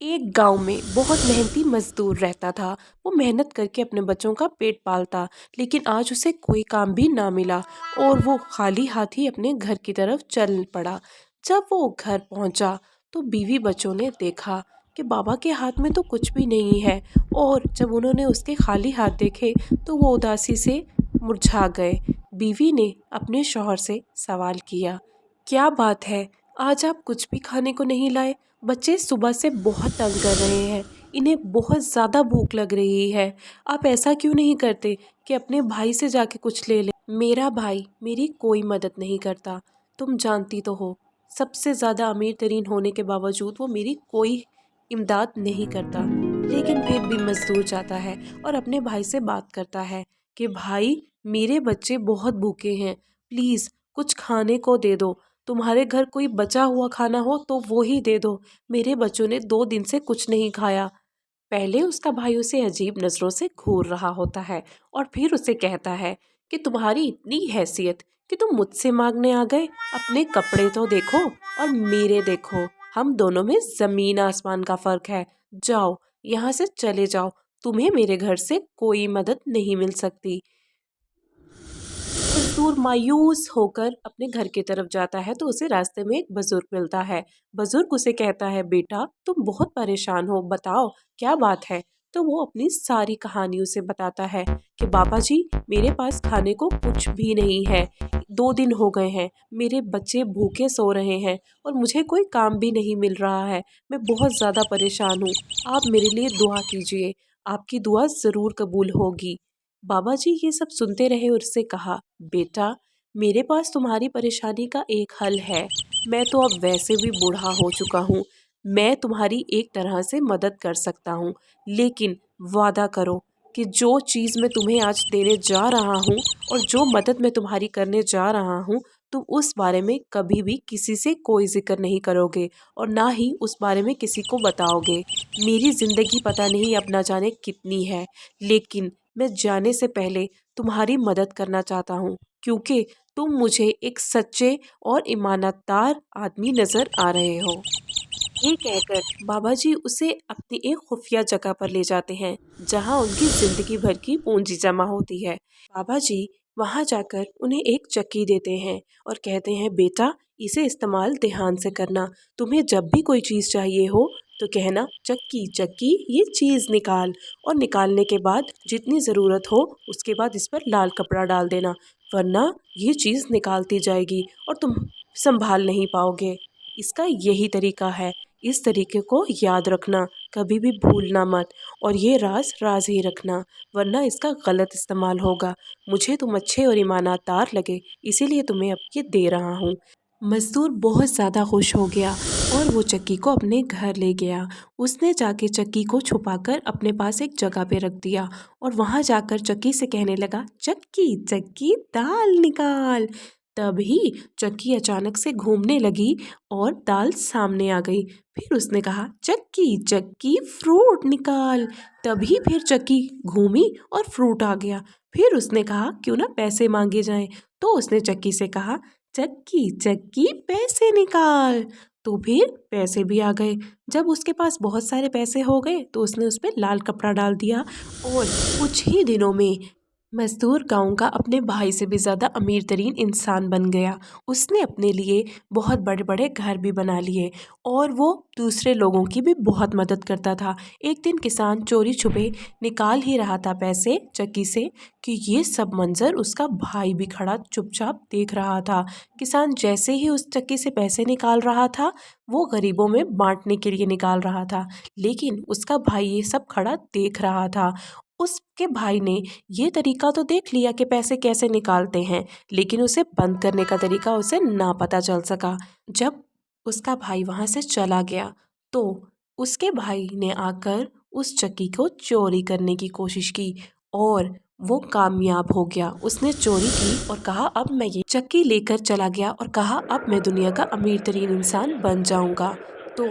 एक गांव में बहुत मेहनती मजदूर रहता था। वो मेहनत करके अपने बच्चों का पेट पालता, लेकिन आज उसे कोई काम भी ना मिला और वो खाली हाथ ही अपने घर की तरफ चल पड़ा। जब वो घर पहुंचा तो बीवी बच्चों ने देखा कि बाबा के हाथ में तो कुछ भी नहीं है, और जब उन्होंने उसके खाली हाथ देखे तो वो उदासी से मुरझा गए। बीवी ने अपने शौहर से सवाल किया, क्या बात है, आज आप कुछ भी खाने को नहीं लाए? बच्चे सुबह से बहुत तंग कर रहे हैं, इन्हें बहुत ज़्यादा भूख लग रही है। आप ऐसा क्यों नहीं करते कि अपने भाई से जाके कुछ ले लें? मेरा भाई मेरी कोई मदद नहीं करता, तुम जानती तो हो। सबसे ज़्यादा अमीर तरीन होने के बावजूद वो मेरी कोई इमदाद नहीं करता। लेकिन फिर भी मजदूर जाता है और अपने भाई से बात करता है कि भाई, मेरे बच्चे बहुत भूखे हैं, प्लीज़ कुछ खाने को दे दो। तुम्हारे घर कोई बचा हुआ खाना हो तो वो ही दे दो। मेरे बच्चों ने 2 दिन से कुछ नहीं खाया। पहले उसका भाई उसे अजीब नज़रों से घूर रहा होता है और फिर उसे कहता है कि तुम्हारी इतनी हैसियत कि तुम मुझसे मांगने आ गए। अपने कपड़े तो देखो और मेरे देखो, हम दोनों में ज़मीन आसमान का फ़र्क है। जाओ, यहाँ से चले जाओ, तुम्हें मेरे घर से कोई मदद नहीं मिल सकती। मजदूर मायूस होकर अपने घर की तरफ जाता है तो उसे रास्ते में एक बुजुर्ग मिलता है। बुजुर्ग उसे कहता है, बेटा तुम बहुत परेशान हो, बताओ क्या बात है? तो वो अपनी सारी कहानी उसे बताता है कि बाबा जी, मेरे पास खाने को कुछ भी नहीं है। 2 दिन हो गए हैं, मेरे बच्चे भूखे सो रहे हैं और मुझे कोई काम भी नहीं मिल रहा है। मैं बहुत ज़्यादा परेशान हूँ। आप मेरे लिए दुआ कीजिए, आपकी दुआ ज़रूर कबूल होगी। बाबा जी ये सब सुनते रहे और उससे कहा, बेटा मेरे पास तुम्हारी परेशानी का एक हल है। मैं तो अब वैसे भी बूढ़ा हो चुका हूँ, मैं तुम्हारी एक तरह से मदद कर सकता हूँ, लेकिन वादा करो कि जो चीज़ मैं तुम्हें आज देने जा रहा हूँ और जो मदद मैं तुम्हारी करने जा रहा हूँ, तुम उस बारे में कभी भी किसी से कोई जिक्र नहीं करोगे और ना ही उस बारे में किसी को बताओगे। मेरी ज़िंदगी पता नहीं अब ना जाने कितनी है, लेकिन मैं जाने से पहले तुम्हारी मदद करना चाहता हूँ, क्योंकि तुम मुझे एक सच्चे और ईमानदार आदमी नज़र आ रहे हो। ये कहकर बाबा जी उसे अपनी एक खुफिया जगह पर ले जाते हैं, जहाँ उनकी जिंदगी भर की पूंजी जमा होती है। बाबा जी वहाँ जाकर उन्हें एक चक्की देते हैं और कहते हैं, बेटा इसे इस्तेमाल ध्यान से करना। तुम्हें जब भी कोई चीज़ चाहिए हो तो कहना, चक्की चक्की ये चीज़ निकाल, और निकालने के बाद जितनी ज़रूरत हो उसके बाद इस पर लाल कपड़ा डाल देना, वरना ये चीज़ निकालती जाएगी और तुम संभाल नहीं पाओगे। इसका यही तरीका है, इस तरीके को याद रखना, कभी भी भूलना मत, और ये राज राज ही रखना, वरना इसका गलत इस्तेमाल होगा। मुझे तुम अच्छे और ईमानदार लगे, इसीलिए तुम्हें अब ये दे रहा हूँ। मजदूर बहुत ज़्यादा खुश हो गया और वो चक्की को अपने घर ले गया। उसने जाके चक्की को छुपाकर अपने पास एक जगह पे रख दिया और वहाँ जाकर चक्की से कहने लगा, चक्की चक्की दाल निकाल। तभी चक्की अचानक से घूमने लगी और दाल सामने आ गई। फिर उसने कहा, चक्की चक्की फ्रूट निकाल। तभी फिर चक्की घूमी और फ्रूट आ गया। फिर उसने कहा, क्यों ना पैसे मांगे जाएं। तो उसने चक्की से कहा, चक्की चक्की पैसे निकाल। तो फिर पैसे भी आ गए। जब उसके पास बहुत सारे पैसे हो गए तो उसने उस पर लाल कपड़ा डाल दिया और कुछ ही दिनों में मजदूर गांव का अपने भाई से भी ज़्यादा अमीर तरीन इंसान बन गया। उसने अपने लिए बहुत बड़े बड़े घर भी बना लिए और वो दूसरे लोगों की भी बहुत मदद करता था। एक दिन किसान चोरी छुपे निकाल ही रहा था पैसे चक्की से कि ये सब मंजर उसका भाई भी खड़ा चुपचाप देख रहा था। किसान जैसे ही उस चक्की से पैसे निकाल रहा था, वो गरीबों में बांटने के लिए निकाल रहा था, लेकिन उसका भाई ये सब खड़ा देख रहा था। उसके भाई ने ये तरीका तो देख लिया कि पैसे कैसे निकालते हैं, लेकिन उसे बंद करने का तरीका उसे ना पता चल सका। जब उसका भाई वहाँ से चला गया तो उसके भाई ने आकर उस चक्की को चोरी करने की कोशिश की और वो कामयाब हो गया। उसने चोरी की और कहा, अब मैं ये चक्की लेकर चला गया और कहा, अब मैं दुनिया का अमीर तरीन इंसान बन जाऊंगा। तो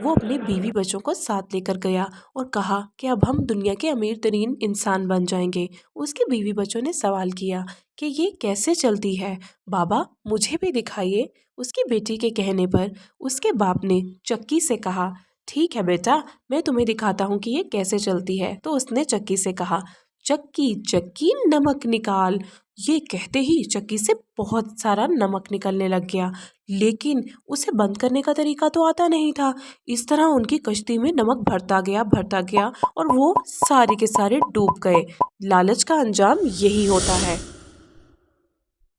वो अपने बीवी बच्चों को साथ लेकर गया और कहा कि अब हम दुनिया के अमीर तरीन इंसान बन जाएंगे। उसके बीवी बच्चों ने सवाल किया कि ये कैसे चलती है बाबा, मुझे भी दिखाइए। उसकी बेटी के कहने पर उसके बाप ने चक्की से कहा, ठीक है बेटा, मैं तुम्हें दिखाता हूँ कि ये कैसे चलती है। तो उसने चक्की से कहा, चक्की चक्की नमक निकाल। ये कहते ही चक्की से बहुत सारा नमक निकलने लग गया, लेकिन उसे बंद करने का तरीका तो आता नहीं था। इस तरह उनकी कश्ती में नमक भरता गया और वो सारे के सारे डूब गए। लालच का अंजाम यही होता है।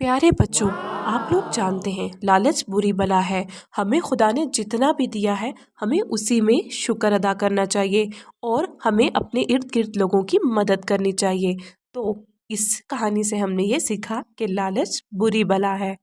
प्यारे बच्चों, आप लोग जानते हैं लालच बुरी बला है। हमें खुदा ने जितना भी दिया है, हमें उसी में शुक्र अदा करना चाहिए और हमें अपने इर्द गिर्द लोगों की मदद करनी चाहिए। तो इस कहानी से हमने ये सीखा कि लालच बुरी बला है।